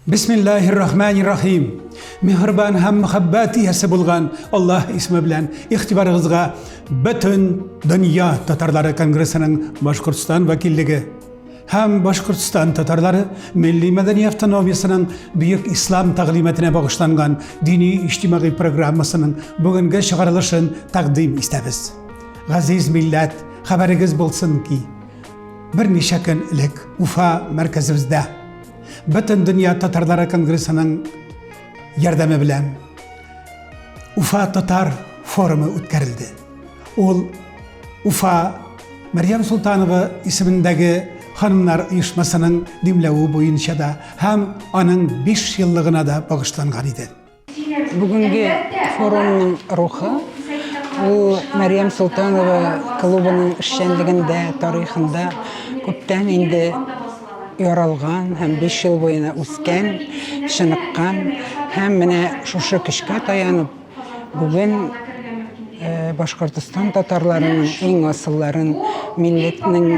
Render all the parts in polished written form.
Bismillahirrahmanirrahim. Mehriban ham muhabbat iyasi bo'lgan Alloh ismi bilan ixtiboringizga butun dunyo tatarlari kongressining Boshqirdiston vakilligi ham Boshqirdiston tatarlari milliy madaniyat avtonomiyasining buyuk islom ta'limotine bag'ishlangan diniy ijtimoiy programmasining bugungi chiqarilishini taqdim etamiz. Aziz millat, xabaringiz bo'lsinki, bir necha kun ilk Ufa markazimizda Butun Dünya Tatarları Kongresining yordami bilan Ufa Tatar forumi o'tkazildi. Ol Ufa Maryam Sultanova ismidagi xonimlar uyushmasining dimlavi bo'yicha da ham onun 5 yilligina da bag'ishlangan edi. Bugungi forumning ruhi u Maryam Sultanova klubining ishchanligida, tarixida ko'pdan endi yoralgan, hem 5 yıl boyuna o'sgan, chiniqqan, hem mana shu kishga tayanib bugün Boshqirdiston tatarlarining eng asılların milletning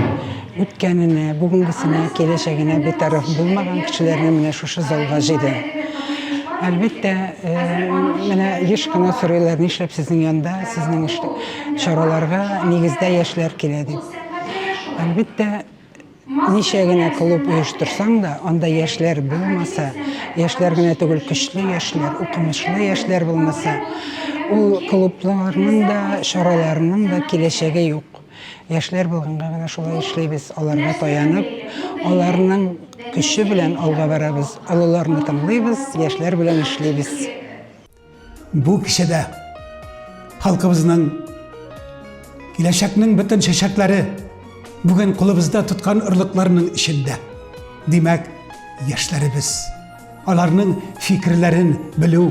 o'tganini, bugungisini, kelajagini betaraf bo'lmagan kishilarni mana shu zalga jidi. Albatta, mana yeshqina so'rovlarni ishlab sizning yonda, sizning choralarga negizda yoshlar keladi. Albatta, nishagina klub uyushtirsang da, onda yoshlar bo'lmasa, yoshlargina tugul kuchli yoshlar, o'qimishli yoshlar bo'lmasa, u klublarning da, choralarning da kelajagi yo'q. Yoshlar bo'lganda mana shulay ishlaymiz, ularga tayanib, ularning kuchi bilan olg'a boramiz, ularni tanlaymiz, yoshlar bilan ishlaymiz. Bu kishida xalqimizning kelajakning butun chechakları bugün qo'limizda tutgan irliqlarning ishida. Demak, yoshlarimiz ularning fikrlarini biluv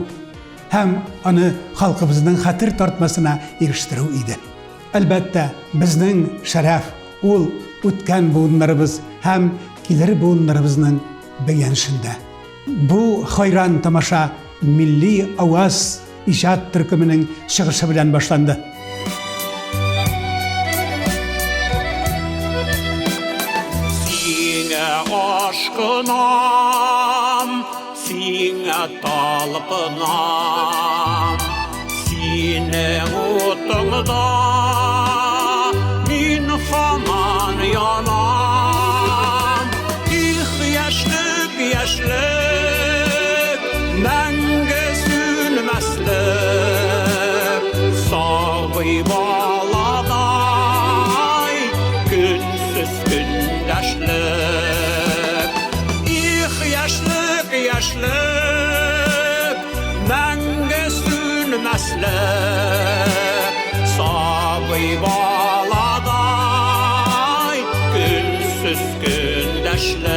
ham uni xalqimizning xatir tortmasına erishtiruv edi. Albatta, bizning sharaf ul o'tgan bugunlarimiz ham kelir bugunlarimizning bayanishida. Bu hayron tomosha milliy ovoz ijod turkumining chiqishi bilan boshlandi. Aşkınam, sine talpınam, sine utungda min haman yanam. Yaşlık, yaşlık, menge sünmeslik, savi baladay, günsüz gündeşlik. Yaşlık, menge sünmeslik, savi baladay, günsüz gündeşlik.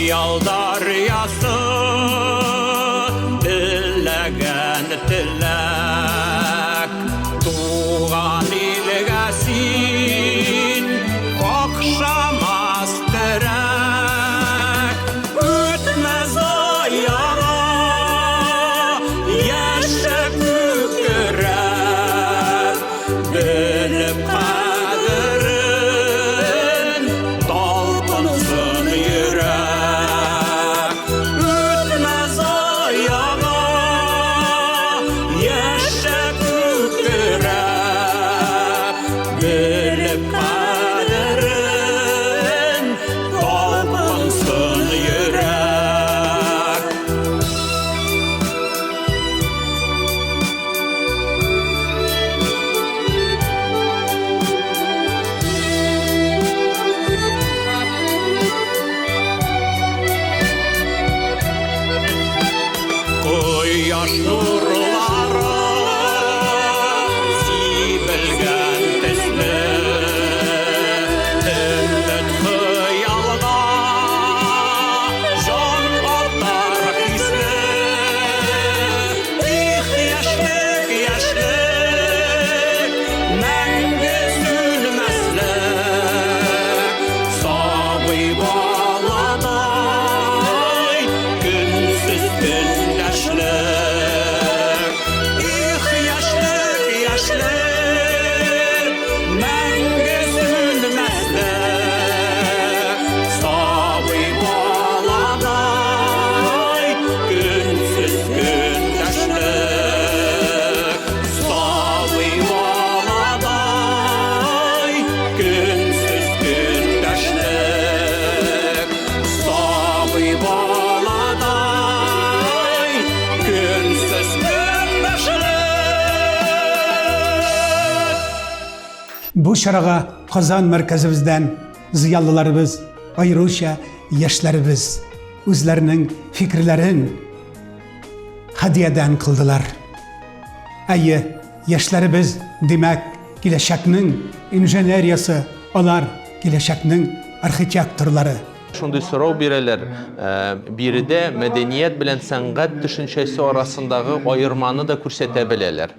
Yaldar yası diləgən dilək Tuğan ilgəsin Oxşamaz dirək Ütməz ayağa Yaşa kükürək Bilib qadirin Dalpınsın yürək Bu şarağa Kazan merkezimizden ziyallılarımız, ayrıca yaşlarımız özlerinin fikirlerin hadiyeden kıldılar. Ayı yaşlarımız demek geleceknin injeneriyası, onlar geleceknin arxitektorları. Şunday sorau bireler, biride medeniyet bilen sanat düşüncesi arasındaki ayırmanı da көрсәтә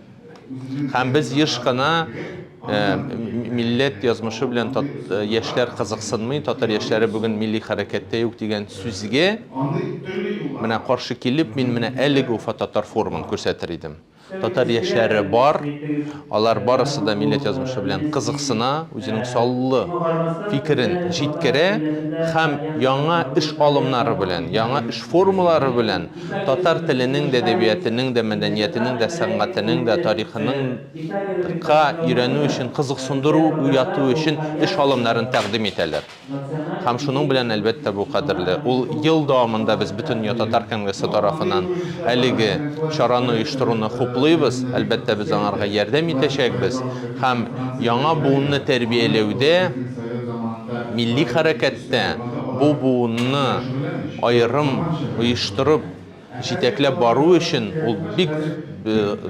Hem biz yışkına millet yazmışı bilen yaşlar kızıksınmay, tatar yaşları bugün milli harekette yok diyen sözge mene karşı kelip min mene 50 ufa tatar formun көрсәтер idim. Tatar yaşları var, alar barısı da millet yazmışı bilen kızıksına, özünün sallı fikrin jitkere, hem yana iş alımları bilen, yana iş formuları bilen, tatar tilinin de edebiyatının da medeniyetinin de sanatının da tarihinin öğrenü için, kızıksındırı, uyatı için iş alımlarını təqdim eterler. Hem şunun bilen elbette bu kadarlı. O yıl davamında biz bütün Tatar Kongresi tarafından eligi şaranı uyuşturunu hoplayız. Elbette biz onlara yardım edeceğiz. Hem yana buğunu terbiyelewde, milli harekette bu buğunu ayrım uyuşturup jiteklep baru için o big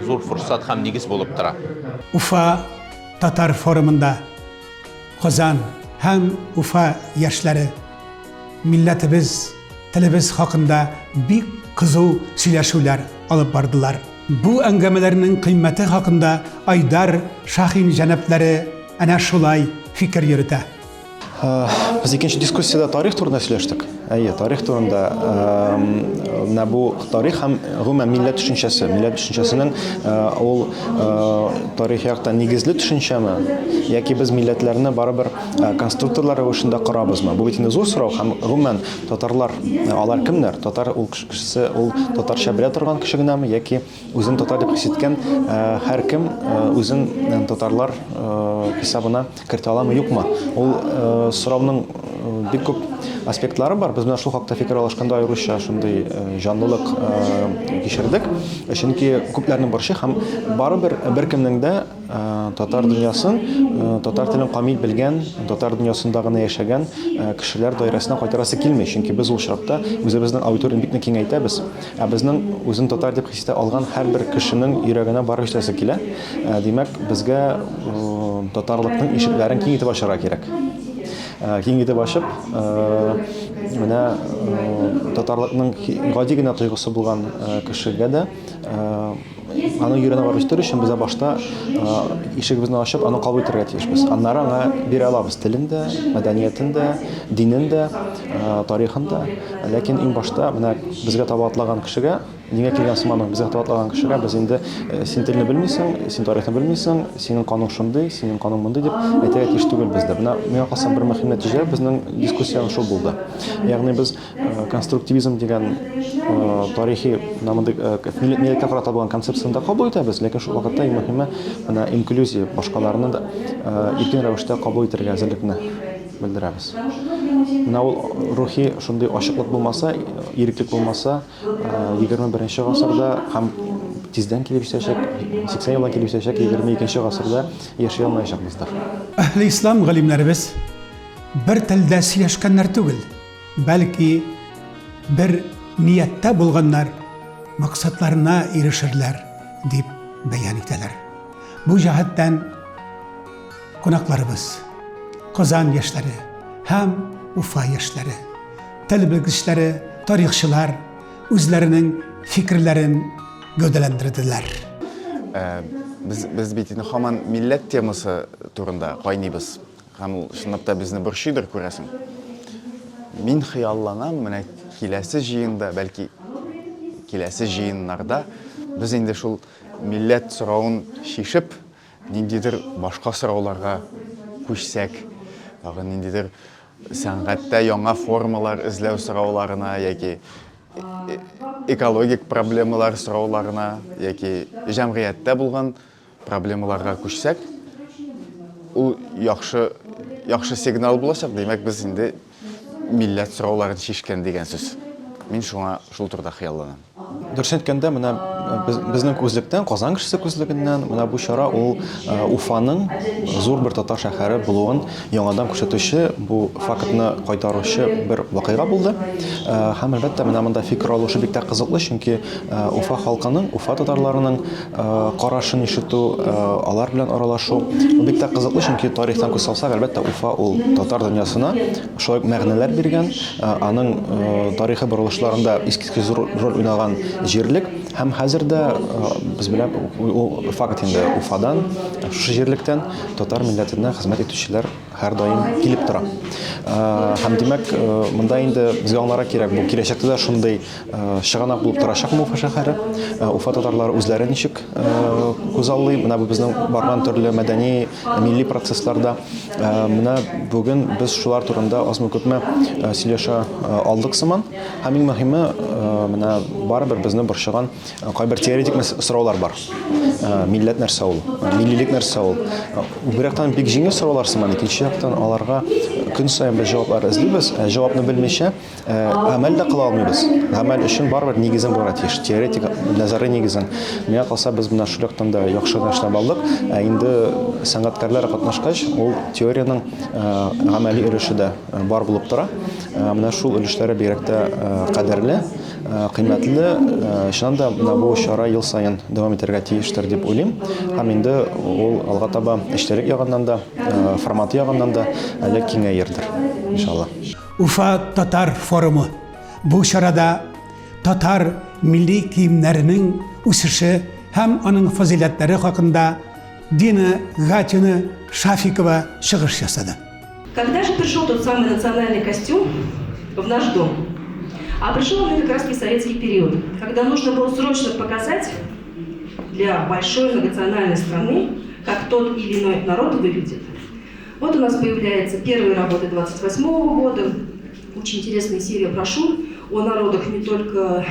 zor fırsat hem nigiz bulup tura. Ufa Tatar Forumunda Kazan hem Ufa yaşları milletimiz, tilimiz hakkında bir kızıl söyleşiler alıp bardılar. Bu engemelerinin kıymeti hakkında Aydar Şahin Cenepleri ana şulay fikir yürüte. Biz ikinci diskussiyada tarih turunda söyleştik. Tarih turunda bu tarih hem gümümen millet düşüncesi. Millet düşüncesinin ol tarihiyakta nigizli düşünce mi? Ya ki biz milletlerini beraber konstruktorlar rövüşünde kurabız mı? Bu bitinde zor soru. Hem gümümen Tatarlar, alar kimler? Tatar ol kişisi, ol Tatar şabirat turgan kişi gine mi? Ya ki özün Tatar dep hissetken her kim özün Tatarlar hesabına kirti alamı yok mu? Ol soravның бик күп аспектлары бар. Biz менә шул хакта фикер алышканда аеруча шундый җанлылык кичердек. Чөнки күпләрнең борчы һәм барыбер беркемнең дә татар дөньясын, татар телен камил белгән, татар дөньясында гына яшәгән кешеләр даирәсенә кайтарасы килми. Чөнки biz ул чакта үзебезнең аудиторияны бик киңәйтәбез. Безнең үзен татар дип хис итә алган һәрбер кешенең йөрәгенә барып җитәсе килә. Димәк, безгә татарлыкның ишекләрен киң итеп ачарга кирәк. Киң итеп ачып, менә татарлыкның гади генә тойгысы булган кешегә дә аның йөрәгенә барып җитәр өчен безгә башта ишегебезне ачып, аны кабул итәргә тиешбез. Аннары аңа бирә алабыз телен дә, мәдәниятен дә, динен дә, тарихын да. Ләкин иң башта менә безгә таба атлаган кешегә, нигә килгән сыманың безгә таба атлаган кешегә без инде син телне белмисең, син тарихны белмисең, синең каның шундый, синең каның мондый дип әйтергә тиеш түгел бездә. Менә миңа калса бер мөһим нәтиҗә безнең дискуссияның шул булды. Ягъни biz конструктивизм дигән тарихи миллеккә карата булган концепцияны да кабул итәбез, ләкин шул вакытта иң мөһиме менә инклюзия, башкаларны да иркен рәвештә кабул итәргә әзерлекне белдерәбез. Менә ул рухи шундый ачыклык булмаса, иреклек булмаса, 21-нче гасырда һәм тиздән килеп җитәчәк, 80 елдан килеп җитәчәк 22-нче гасырда яши алмаячакбыздыр. Әһли ислам галимнәребез бер телдә сөйләшкәннәр түгел, бәлки бер нияттә булганнар максатларына ирешерләр дип бәян итәләр. Бу җәһәттән кунакларыбыз, Kazan yaşları hem Ufa yaşları, til bilgiçleri, tarihçiler özlerinin fikirlerini gövdelendirdiler. Biz bitini hemen millet teması turunda kaynıyız. Hem şunapta bizni bir şeydir күрәсең. Min хыялланам, менә киләсе җыенда, бәлки киләсе җыеннарда biz инде шул милләт соравын шишеп, ниндидер башка сорауларга күчсәк, ниндидер сәнгатьтә яңа формалар эзләү сорауларына яки экологик проблемалар сорауларына яки җәмгыятьтә булган проблемаларга күчсәк, ул яхшы сигнал булачак. Димәк, без инде милләт сорауларын шишкән дигән сүз. Мин шуңа шул турда хыялланам. дөресен әйткәндә, менә безнең күзлектән, Казан кешесе күзлегеннән, менә бу чара ул Уфаның зур бер татар шәһәре булуын яңадан күрсәтүче, бу фактны кайтаручы бер вакыйга булды. Һәм әлбәттә, менә монда фикер алышу бик тә кызыклы, чөнки Уфа халкының, Уфа татарларының карашын ишетү, алар белән аралашу бик тә кызыклы, чөнки тарихтан күз салсак, әлбәттә, Уфа ул татар дөньясына шулай мәгънәләр биргән, аның тарихи борылышларында искиткеч зур роль уйнаган җирлек. Һәм хәзер дә без белән ул факт инде Уфадан, шушы җирлектән татар милләтенә хезмәт итүчеләр һәр даим килеп тора. Һәм димәк, монда инде безгә аңларга кирәк, бу киләчәктә дә шундый чыганак булып торачакмы Уфа шәһәре? Уфа татарлары үзләре ничек күзаллый? Менә бу безнең барган төрле мәдәни, милли процессларда. Менә бүген без шулар турында азмы күпме сөйләшә алдык сыман. Һәм иң мөһиме, менә барыбер безне борчыган кайбер теоретик сораулар бар. Милләт нәрсә ул? Миллилек нәрсә ул? Бер яктан бик җиңел сораулар сыман, икенче яктан аларга көн саен без җаваплар эзлибез. Җавапны белмичә әмәл дә кыла алмыйбыз. Әмәл өчен барыбер нигезен булырга тиеш. Теоретик назары нигезен. Миңа калса, без менә шул яктан да яхшы эшләп алдык. Инде сәнгатькәрләр катнашкач, ул теорияның гамәли өлеше дә бар булып тора. Менә шул өлешләре бигрәк тә кадерле, кыйммәтле. Шуннан да менә бу чара ел саен дәвам итәргә тиештер дип уйлыйм. Һәм инде ул алга таба эчтәлек ягыннан да, форматы ягыннан да әле киңәердер, иншалла. Уфа татар форумы. Бу чарада татар милли киемнәренең үсеше һәм аның фазиләтләре хакында Дина Гатина Шафикова чыгыш ясады. Когда же пришел тот самый национальный костюм в наш дом? А пришел он как раз в советский период, когда нужно было срочно показать для большой многонациональной страны, как тот или иной народ выглядит. Вот у нас появляются первые работы 28-го года, очень интересная серия брошюр о народах не только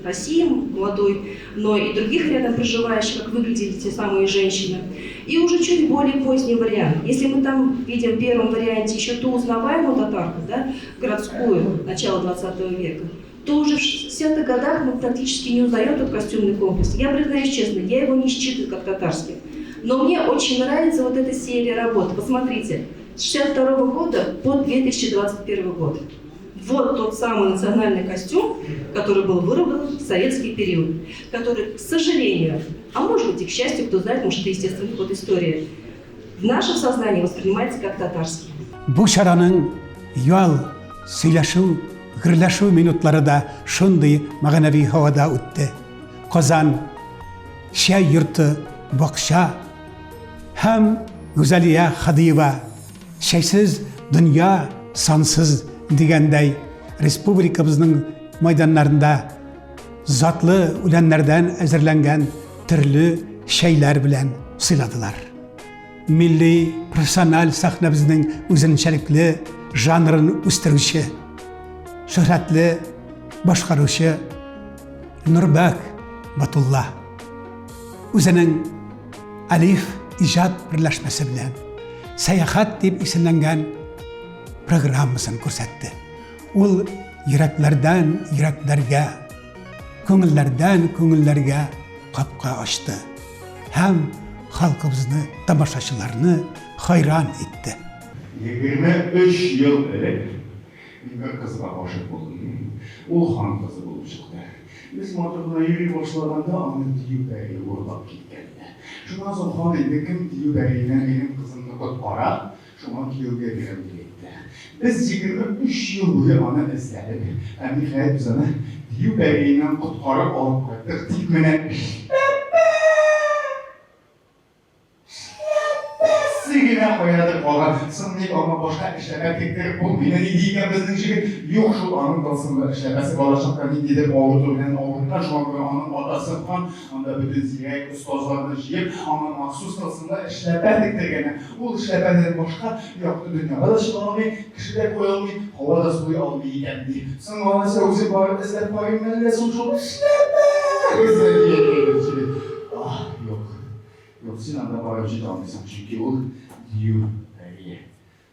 России молодой, но и других рядом проживающих, как выглядели те самые женщины. И уже чуть более поздний вариант. Если мы там видим в первом варианте еще ту узнаваемую татарку, да, городскую, начала 20 века, то уже в 60-х годах мы практически не узнаем тот костюмный комплекс. Я признаюсь честно, я его не считаю как татарский. Но мне очень нравится вот эта серия работ. Посмотрите, с 62 года по 2021 год. Вот тот самый национальный костюм, который был выработан в советский период, который, к сожалению, а может быть и к счастью, кто знает, может, это естественный ход истории, в нашем сознании воспринимается как татарский. Бу чараның ял, сөйләшү, гырләшү минутлары да шундый мәгънәви һавада үтте. Казан, Шәй йорты, бакча һәм Гүзәлия Хадиева, шәйсез дөнья, сансыз дигәндәй, республикабызның майданнарында затлы үләннәрдән әзерләнгән төрле шәйләр белән сыйладылар. Милли профессиональ сәхнәбезнең үзенчәлекле жанрын үстерүче, шөһрәтле башкаручы Нурбәк Батулла үзенең Алиф иҗат берләшмәсе белән сәяхәт дип исемләнгән программасын күрсәтте. Ул йөрәкләрдән йөрәкләргә, күңелләрдән күңелләргә капка ачты һәм халкыбызны, тамашачыларны хайран итте. 23 ел элек мин бер кызга гашык булдым. Ул хан кызы булып чыкты. Без моторга йөри башлаганда аны дию бәйге урлап киткән. Шуннан соң хан инде кем дию бәйгеннән минем кызымны коткара, шуңа кияүгә бирәм диде. Biz 23 yıl boyu ana izledik. Hem nihayet biz ana diyü beyliğinden kutkarıp alıp koyduk. Dikmene sigine koyadık olan. Sınlayıp ama başka işleme tektirip olmayın. Ne diyeceğim bizden şey yok şu anın dalsında işlemesi balacaklar ne dedim ağırdır. Yani ağırdan şu an böyle anın adası kan. Anda bütün ziyek, ustazlarını jiyip anın mahsus dalsında işleme tektirgene. Bu işlemeden başka yoktu dünyada da şılamayın. Kişiler koyalmayın. Havada suyu almayı yendi. Sen bana sevzi bari izlep bakayım ben de sonuç olur. İşleme! İzlediği şey. Ah yok. Yok Sinan'da barajı da almışsın çünkü o Diyu Bey'e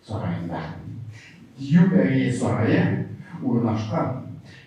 sarayında. Diyu Bey'e sarayı uğraşkan.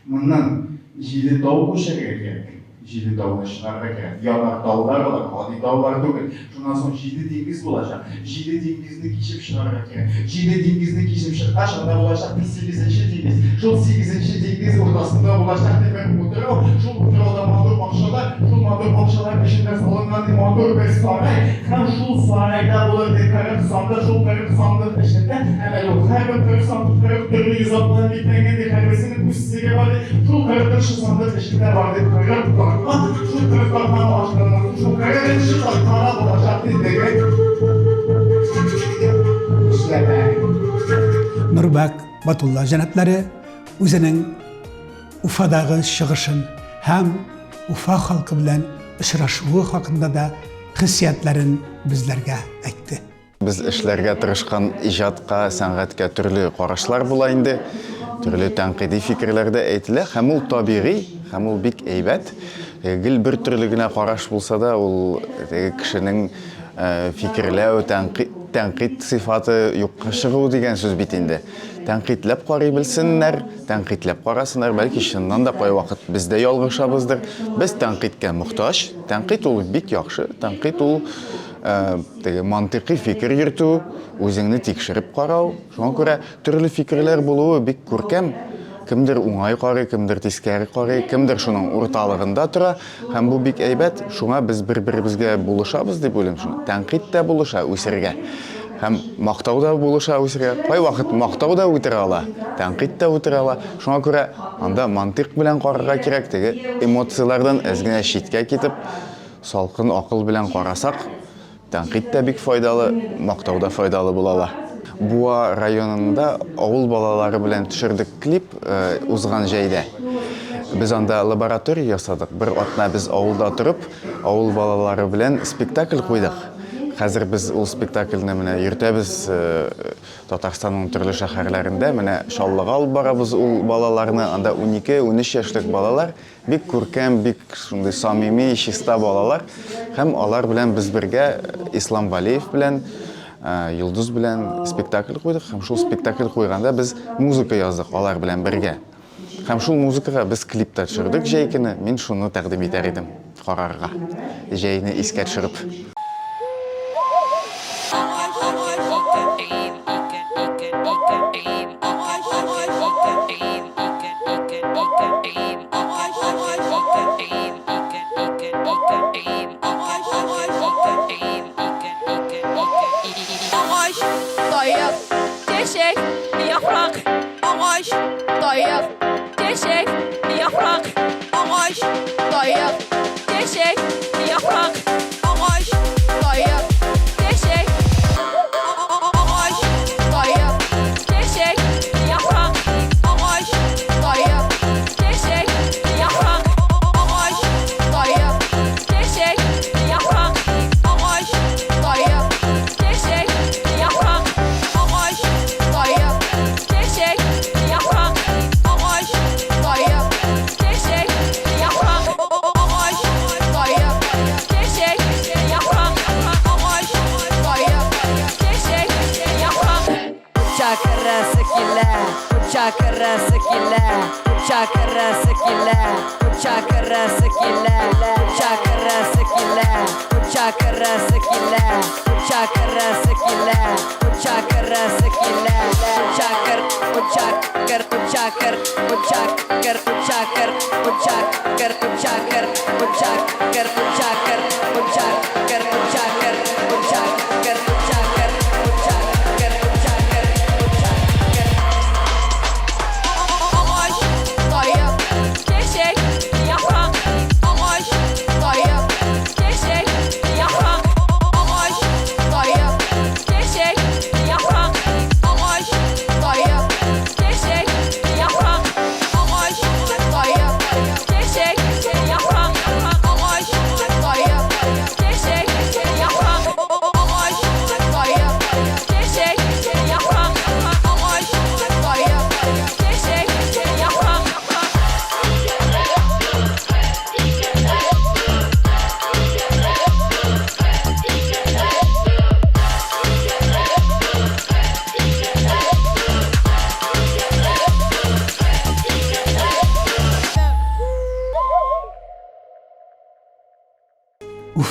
Bundan Jili dağ koşar gerek. Jili dağına şınarga gerek. Yanar dağlar olar, hadi dağlar değil. Şundan sonra jili dengiz bulacak. Jili dengizini kişip şınarga gerek. Jili dengizini kişip şınarga aşağıda bulacak. Bir 8. dengiz. Şu 8. dengiz ortasında bulacak demek oturuyor. Şu oturuyorda mağdur bakşalar. Şu mağdur bakşalar peşinde salıngan mağdur bir saray. Hem şu sarayda bulur bir karı sandı. Şu karı sandı peşinde. Hemen yok. Her bir karı sandı. Karı türlü yüzatlığı bitmeyen de karısının kutsiri vardı. Şu karı şu sandı peşinde vardı. Karı şu kırıklarına başladı. Şu karı şu kara bulacak demek. İşte Nurbek Batullah Janatları o'zining Ufadagi shiğişin hem Ufa halkı bilen uchrashuvi haqida da hissiyatlarini bizlarga aytdi. Biz ishlarga tirishgan ijodga, san'atga turli qarashlar bo'la indi. Turli tanqidiy fikrlarda aytilar. Ham ul tabiiy, ham ul bik aybat. Gil bir turligina qarash bo'lsa da, ul kishining fikrlar, tanqid sifati yo'qqa chiqu degan so'z bit endi. Tanqidlab qaray bilsinlar, tanqidlab qarasınlar, balki shundan da qo'y vaqt bizda yolg'ishabizdir. Biz tanqidga muhtoj. Tanqid ul bik yaxshi. Tanqid ul mantiqiy fikr yuritu, o'zingni tekshirib qarau. Shunga ko'ra turli fikrlar bo'luvi bik ko'rkam. Kimdir o'ng'ay qaray, kimdir teskari qaray, kimdir shuning o'rtalig'ida tura. Ham bu bik aybat. Shunga biz bir-birimizga bo'lishamiz deb o'ylayman. Tanqidda bo'lisha o'sirga. Hem maqtavda bo'lisha o'sirga. Qo'y vaqt maqtavda o'tira ola, tanqidda o'tira ola. Shunga ko'ra anda mantiq bilan qaraga kerak degi emotsiyalardan ozgina chetga ketib, salqin aql bilan qarasak, tanqidda bik foydali, maqtavda foydali bo'ladi. Buva rayonunda avul balalari bilan tushirdik klip uzgan joyda. Biz anda laboratoriya yasadik. Bir otna biz avulda turib, avul balalari bilan spektakl qo'ydik. Hozir biz o spektaklni mana yurtamiz Tataristonning turli shaharlarida, mana shollaga olib boramiz u balalarni, anda 12-13 yoshlik balalar, bik ko'rkam, bik shunday samimiy, shista balalar. Ham ular bilan biz birga Islom Valiyev bilan, Yulduz bilan spektakl qo'ydik. Ham shu spektakl qo'yganda biz muzika yozdik ular bilan birga. Ham shu muzikaga biz klipda tushirdik jeykini. Men shuni taqdim etar edim qarorga. Jeyni esga tushirib.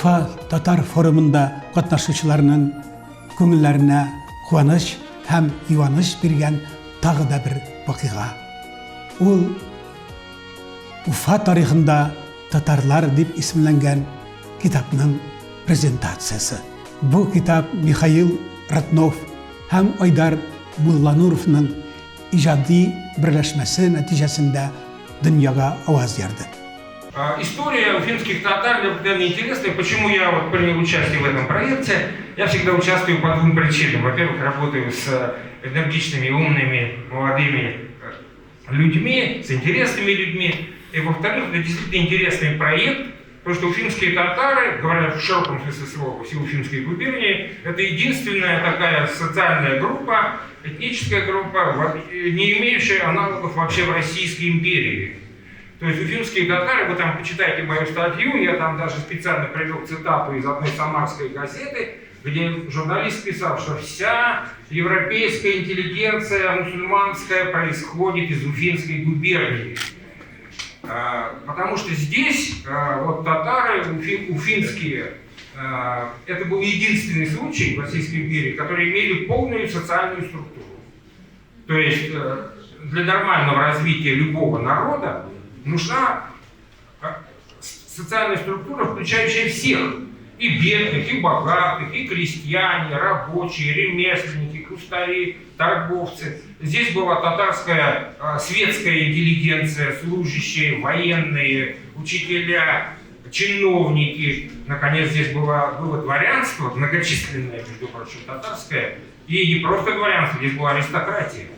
Уфа татар форумында катнашучыларның күңелләренә куаныч һәм юаныч биргән тагы да бер вакыйга. Ул Уфа тарихында татарлар дип исемләнгән китапның презентациясы. Бу китап Михаил Ратнов һәм Айдар Муллануровның иҗади берләшмәсе нәтиҗәсендә дөньяга аваз ярды. История уфимских татар для меня интересная. Почему я принял участие в этом проекте? Я всегда участвую по двум причинам. Во-первых, работаю с энергичными, умными, молодыми людьми, с интересными людьми. И во-вторых, это действительно интересный проект, потому что уфимские татары, говоря в широком смысле слова, всей Уфимской губернии, это единственная такая социальная группа, этническая группа, не имеющая аналогов вообще в Российской империи. То есть уфимские татары, вы там почитайте мою статью, я там даже специально привел цитату из одной самарской газеты, где журналист писал, что вся европейская интеллигенция мусульманская происходит из Уфимской губернии. Потому что здесь вот татары уфимские, это был единственный случай в Российской империи, которые имели полную социальную структуру. То есть для нормального развития любого народа нужна социальная структура, включающая всех. И бедных, и богатых, и крестьяне, рабочие, ремесленники, кустари, торговцы. Здесь была татарская светская интеллигенция, служащие, военные, учителя, чиновники. Наконец, здесь было дворянство, многочисленное, между прочим, татарское. И не просто дворянство, здесь была аристократия.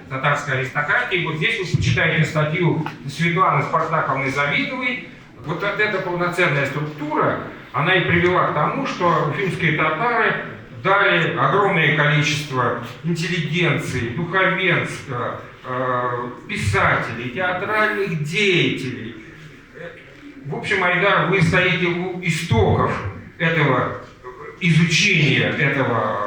Татарская аристократия. И вот здесь вы почитаете статью Светланы Спартаковны Завидовой. Вот эта полноценная структура, она и привела к тому, что уфимские татары дали огромное количество интеллигенции, духовенства, писателей, театральных деятелей. В общем, Айдар, вы стоите у истоков этого изучения, этого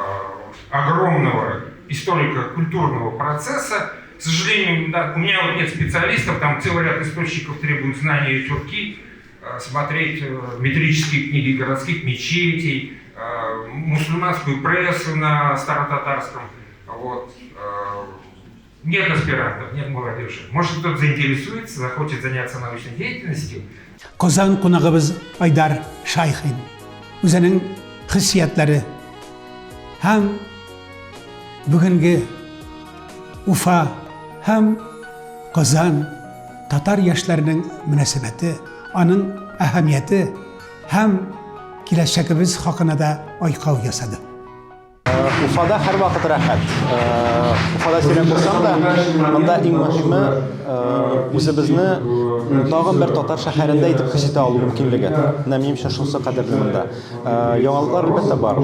огромного историко-культурного процесса. К сожалению, да, у меня вот нет специалистов, там целый ряд источников требует знания тюрки, смотреть метрические книги городских мечетей, мусульманскую прессу на старотатарском. Вот. Нет аспирантов, нет молодежи. Может, кто-то заинтересуется, захочет заняться научной деятельностью. Kozan qunağımız Aydar Şayxin özünün hissiyatları hem bugünkü Ufa hem Kozan Tatar yaşlarının münasebeti, onun ahamiyeti hem kileşekimiz hakkında da ayqav yasadı. Уфада һәр вакыт рәхәт. Уфада сирәк булсам да, монда иң мөһиме үзебезне тагын бер татар шәһәрендә итеп хис итә алу мөмкинлеге. Менә минемчә шунысы кадерле монда. Яңалыклар әлбәттә бар.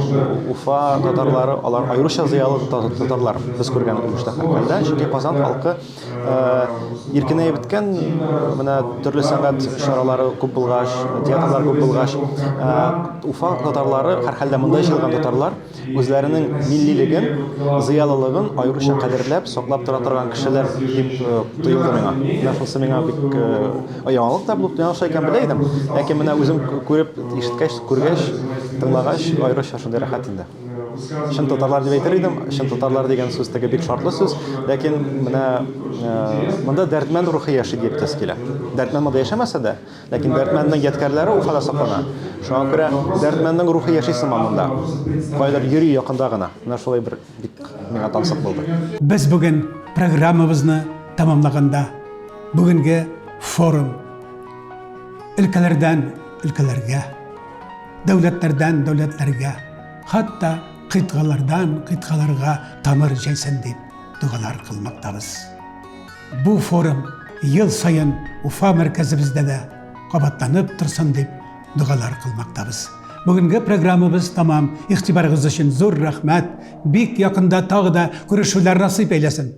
Уфа татарлары, алар аеруча зыялы татарлар без күргән мөстәкыйльдә, чөнки Казан халкы иркенәй беткән, менә төрле сәнгать чаралары күп булгач, театрлар күп булгач, Уфа татарлары, һәр хәлдә монда җыелган татарлар үзләренең миллилеген, зыялылыгын аеруча кадерләп, саклап тора торган кешеләр дип тоелды миңа. Менә шунысы миңа бик яңалык та булып яңа икән белә идем. Ләкин менә үзем күреп, ишеткәч, күргәч, тыңлагач, аеруча шундый рәхәт инде. Чын татарлар дип әйтер идем, чын татарлар дигән сүз теге бик шартлы сүз, ләкин менә монда дәртмән рухи яши дип тәскилә. Дәртмән монда яшәмәсә дә, ләкин дәртмәннең яткәрләре Уфада саклана. Шуңа күрә дәртмәннең рухи яши сыман монда. Кайдар йөри якында гына. Менә шулай бер бик миңа тансык булды. Без бүген программабызны тамамлаганда бүгенге форум өлкәләрдән өлкәләргә, дәүләтләрдән дәүләтләргә, хатта кыйтгалардан кыйтгаларга тамыр җәйсен дип дугалар кылмактабыз. Бу форум ел сайын Уфа мәркәзебездә дә кабатланып торсын дип дугалар кылмактабыз. Бүгенге программабыз тамам. Игътибарыгыз өчен зур рәхмәт. Бик якында тагы да күрешүләр насыйп әйләсен.